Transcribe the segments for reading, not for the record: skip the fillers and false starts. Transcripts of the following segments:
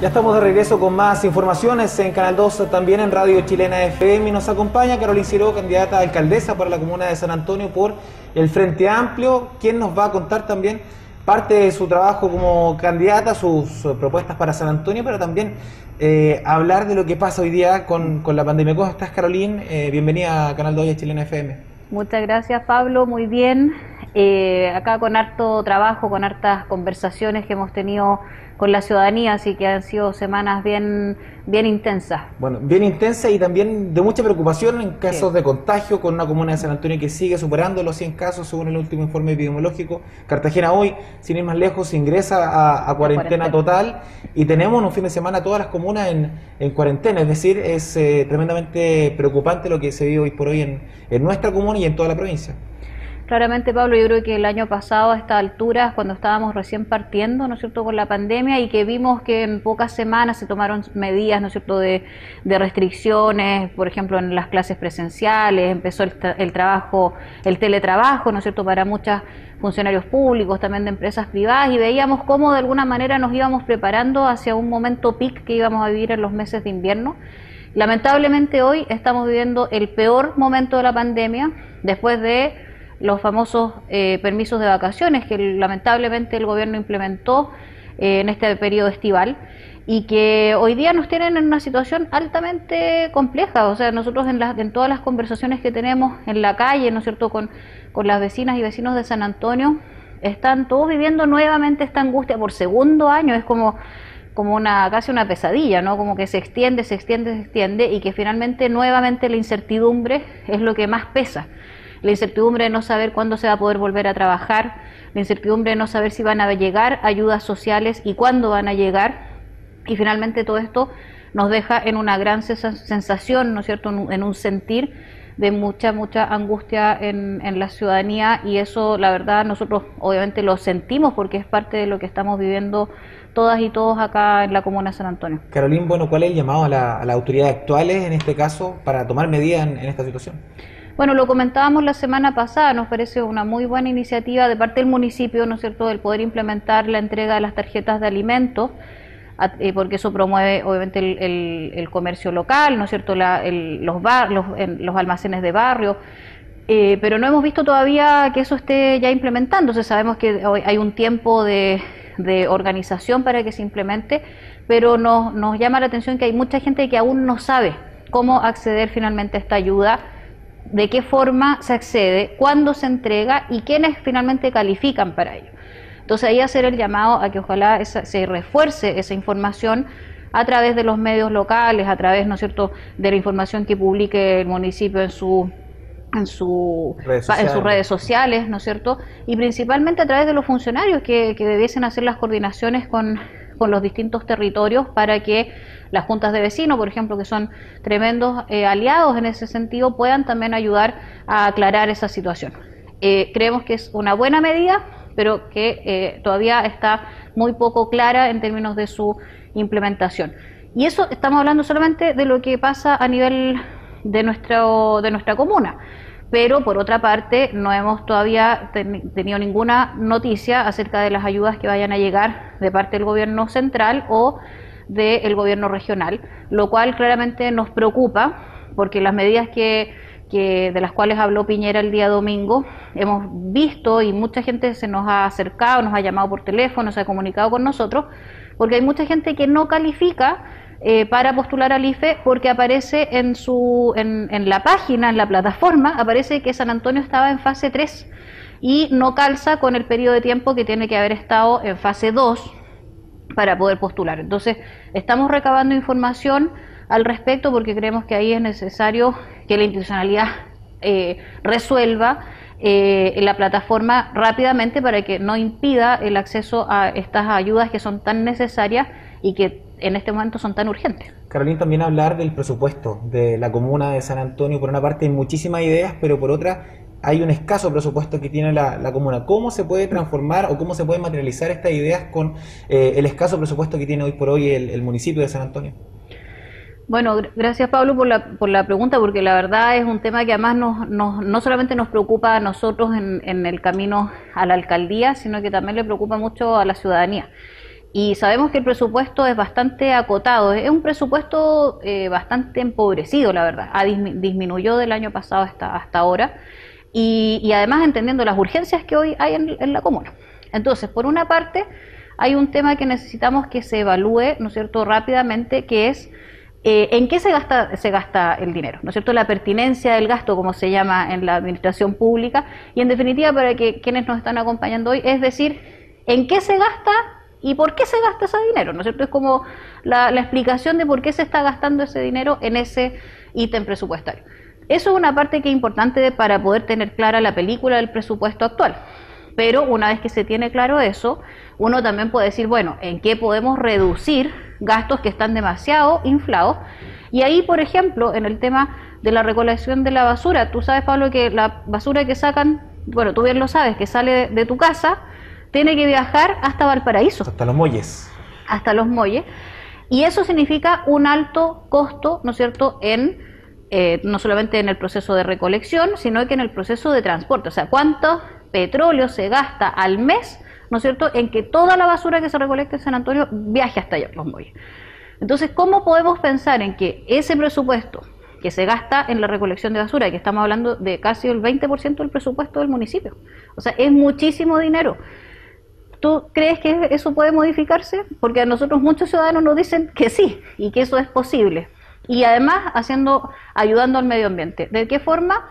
Ya estamos de regreso con más informaciones en Canal 2, también en Radio Chilena FM. Y nos acompaña Carolyn Ciró, candidata a alcaldesa para la comuna de San Antonio por el Frente Amplio, quien nos va a contar también parte de su trabajo como candidata, sus propuestas para San Antonio, pero también hablar de lo que pasa hoy día con la pandemia. ¿Cómo estás, Carolyn? Bienvenida a Canal 2 y a Chilena FM. Muchas gracias, Pablo. Muy bien. Acá con harto trabajo, con hartas conversaciones que hemos tenido con la ciudadanía, así que han sido semanas bien intensas. Bueno, bien intensas y también de mucha preocupación en casos de contagio, con una comuna de San Antonio que sigue superando los 100 casos según el último informe epidemiológico. Cartagena hoy, sin ir más lejos, ingresa a cuarentena total, y tenemos un fin de semana todas las comunas en cuarentena, es decir, es tremendamente preocupante lo que se vive hoy por hoy en nuestra comuna y en toda la provincia. Claramente, Pablo, yo creo que el año pasado a estas alturas, cuando estábamos recién partiendo, ¿no es cierto?, con la pandemia, y que vimos que en pocas semanas se tomaron medidas, ¿no es cierto?, de restricciones, por ejemplo, en las clases presenciales, empezó el trabajo, el teletrabajo, ¿no es cierto?, para muchos funcionarios públicos, también de empresas privadas, y veíamos cómo de alguna manera nos íbamos preparando hacia un momento peak que íbamos a vivir en los meses de invierno. Lamentablemente hoy estamos viviendo el peor momento de la pandemia, después de los famosos permisos de vacaciones que lamentablemente el gobierno implementó en este periodo estival, y que hoy día nos tienen en una situación altamente compleja. O sea, nosotros en todas las conversaciones que tenemos en la calle, ¿no es cierto?, con las vecinas y vecinos de San Antonio, están todos viviendo nuevamente esta angustia por segundo año. Es como casi una pesadilla, ¿no? Como que se extiende, y que finalmente nuevamente la incertidumbre es lo que más pesa. La incertidumbre de no saber cuándo se va a poder volver a trabajar, la incertidumbre de no saber si van a llegar ayudas sociales y cuándo van a llegar, y finalmente todo esto nos deja en una gran sensación, ¿no es cierto?, en un sentir de mucha angustia en la ciudadanía, y eso, la verdad, nosotros obviamente lo sentimos porque es parte de lo que estamos viviendo todas y todos acá en la comuna de San Antonio. Carolyn, bueno, ¿cuál es el llamado a las autoridades actuales en este caso para tomar medidas en esta situación? Bueno, lo comentábamos la semana pasada, nos parece una muy buena iniciativa de parte del municipio, ¿no es cierto?, el poder implementar la entrega de las tarjetas de alimentos, porque eso promueve obviamente el comercio local, ¿no es cierto?, los almacenes de barrio, pero no hemos visto todavía que eso esté ya implementándose. Sabemos que hoy hay un tiempo de organización para que se implemente, pero nos llama la atención que hay mucha gente que aún no sabe cómo acceder finalmente a esta ayuda, de qué forma se accede, cuándo se entrega y quiénes finalmente califican para ello. Entonces ahí hacer el llamado a que ojalá se refuerce esa información a través de los medios locales, a través, ¿no es cierto?, de la información que publique el municipio en sus redes sociales, ¿no es cierto?, y principalmente a través de los funcionarios que debiesen hacer las coordinaciones con los distintos territorios para que las juntas de vecinos, por ejemplo, que son tremendos aliados en ese sentido, puedan también ayudar a aclarar esa situación. Creemos que es una buena medida, pero que todavía está muy poco clara en términos de su implementación. Y eso estamos hablando solamente de lo que pasa a nivel de nuestra comuna. Pero por otra parte no hemos todavía tenido ninguna noticia acerca de las ayudas que vayan a llegar de parte del gobierno central o del gobierno regional, lo cual claramente nos preocupa, porque las medidas de las cuales habló Piñera el día domingo, hemos visto, y mucha gente se nos ha acercado, nos ha llamado por teléfono, se ha comunicado con nosotros, porque hay mucha gente que no califica para postular al IFE, porque aparece en la página, en la plataforma, aparece que San Antonio estaba en fase 3 y no calza con el periodo de tiempo que tiene que haber estado en fase 2 para poder postular. Entonces, estamos recabando información al respecto, porque creemos que ahí es necesario que la institucionalidad resuelva la plataforma rápidamente para que no impida el acceso a estas ayudas que son tan necesarias y que en este momento son tan urgentes. Carolyn, también hablar del presupuesto de la comuna de San Antonio. Por una parte hay muchísimas ideas, pero por otra hay un escaso presupuesto que tiene la comuna. ¿Cómo se puede transformar o cómo se pueden materializar estas ideas con el escaso presupuesto que tiene hoy por hoy el municipio de San Antonio? Bueno, gracias, Pablo, por la pregunta, porque la verdad es un tema que además no solamente nos preocupa a nosotros en el camino a la alcaldía, sino que también le preocupa mucho a la ciudadanía. y sabemos que el presupuesto es bastante acotado, es un presupuesto bastante empobrecido, la verdad, disminuyó del año pasado hasta ahora, y además entendiendo las urgencias que hoy hay en la comuna. Entonces, por una parte, hay un tema que necesitamos que se evalúe, ¿no es cierto?, rápidamente, que es en qué se gasta el dinero, ¿no es cierto?, la pertinencia del gasto, como se llama en la administración pública, y en definitiva, para que quienes nos están acompañando hoy, es decir, en qué se gasta y por qué se gasta ese dinero, ¿no es cierto? Es como la explicación de por qué se está gastando ese dinero en ese ítem presupuestario. Eso es una parte que es importante para poder tener clara la película del presupuesto actual. Pero una vez que se tiene claro eso, uno también puede decir, bueno, ¿en qué podemos reducir gastos que están demasiado inflados? Y ahí, por ejemplo, en el tema de la recolección de la basura, tú sabes, Pablo, que la basura que sacan, bueno, tú bien lo sabes, que sale de tu casa, tiene que viajar hasta Valparaíso. Hasta los muelles. Hasta los muelles. Y eso significa un alto costo, ¿no es cierto?, no solamente en el proceso de recolección, sino que en el proceso de transporte. O sea, ¿cuánto petróleo se gasta al mes, ¿no es cierto?, en que toda la basura que se recolecta en San Antonio viaje hasta allá, los muelles? Entonces, ¿cómo podemos pensar en que ese presupuesto que se gasta en la recolección de basura, que estamos hablando de casi el 20% del presupuesto del municipio, o sea, es muchísimo dinero, ¿tú crees que eso puede modificarse? Porque a nosotros muchos ciudadanos nos dicen que sí, y que eso es posible. Y además ayudando al medio ambiente. ¿De qué forma?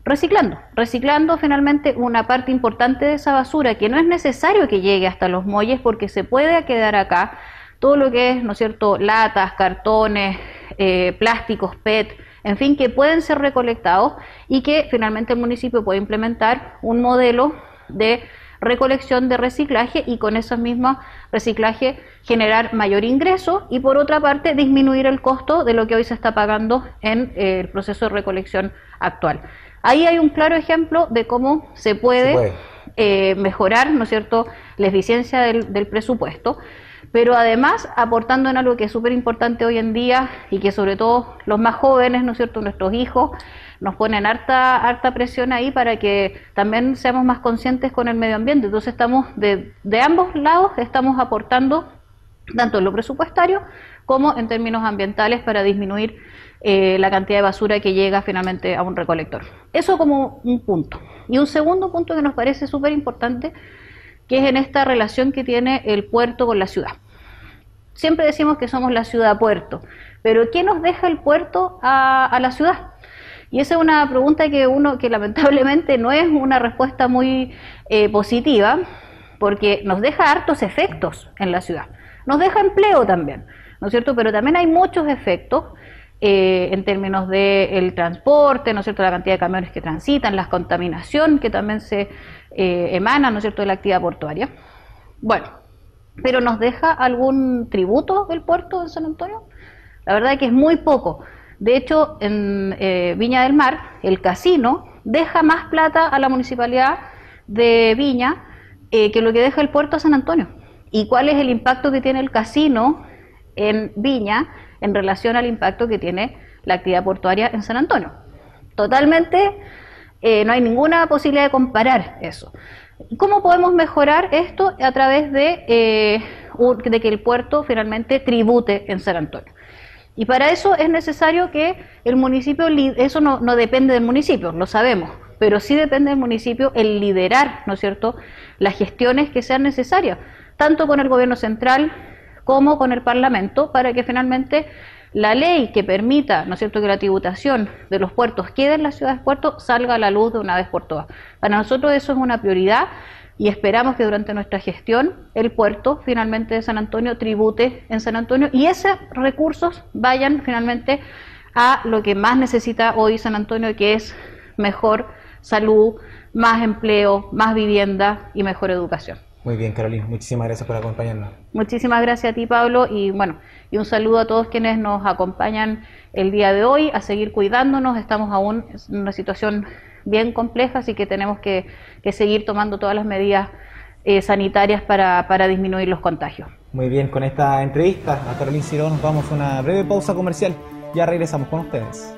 Reciclando finalmente una parte importante de esa basura que no es necesario que llegue hasta los muelles, porque se puede quedar acá todo lo que es, ¿no es cierto?, latas, cartones, plásticos, PET, en fin, que pueden ser recolectados y que finalmente el municipio puede implementar un modelo de recolección de reciclaje y con esos mismos reciclaje generar mayor ingreso y por otra parte disminuir el costo de lo que hoy se está pagando en el proceso de recolección actual. Ahí hay un claro ejemplo de cómo se puede mejorar, ¿no es cierto?, la eficiencia del presupuesto, pero además aportando en algo que es súper importante hoy en día y que sobre todo los más jóvenes, ¿no es cierto?, nuestros hijos, nos ponen harta presión ahí para que también seamos más conscientes con el medio ambiente. Entonces estamos de ambos lados, estamos aportando tanto en lo presupuestario como en términos ambientales para disminuir la cantidad de basura que llega finalmente a un recolector. Eso como un punto. Y un segundo punto que nos parece súper importante, que es en esta relación que tiene el puerto con la ciudad. Siempre decimos que somos la ciudad-puerto, pero ¿qué nos deja el puerto a la ciudad? Y esa es una pregunta que lamentablemente no es una respuesta muy positiva, porque nos deja hartos efectos en la ciudad. Nos deja empleo también, ¿no es cierto? Pero también hay muchos efectos en términos del transporte, ¿no es cierto?, la cantidad de camiones que transitan, la contaminación que también se emana, ¿no es cierto?, de la actividad portuaria. Bueno, pero ¿nos deja algún tributo el puerto en San Antonio? La verdad es que es muy poco. De hecho, en Viña del Mar, el casino deja más plata a la municipalidad de Viña que lo que deja el puerto a San Antonio. ¿Y cuál es el impacto que tiene el casino en Viña en relación al impacto que tiene la actividad portuaria en San Antonio? Totalmente, no hay ninguna posibilidad de comparar eso. ¿Cómo podemos mejorar esto? A través de que el puerto finalmente tribute en San Antonio. Y para eso es necesario que el municipio, eso no depende del municipio, lo sabemos, pero sí depende del municipio el liderar, ¿no es cierto?, las gestiones que sean necesarias, tanto con el gobierno central como con el Parlamento, para que finalmente la ley que permita, ¿no es cierto?, que la tributación de los puertos quede en las ciudades puertos salga a la luz de una vez por todas. Para nosotros eso es una prioridad y esperamos que durante nuestra gestión el puerto finalmente de San Antonio tribute en San Antonio y esos recursos vayan finalmente a lo que más necesita hoy San Antonio, que es mejor salud, más empleo, más vivienda y mejor educación. Muy bien, Carolina, muchísimas gracias por acompañarnos. Muchísimas gracias a ti, Pablo, y bueno, y un saludo a todos quienes nos acompañan el día de hoy, a seguir cuidándonos. Estamos aún en una situación bien compleja, así que tenemos que seguir tomando todas las medidas sanitarias para disminuir los contagios. Muy bien, con esta entrevista a Carolina Ciró nos vamos a una breve pausa comercial. Ya regresamos con ustedes.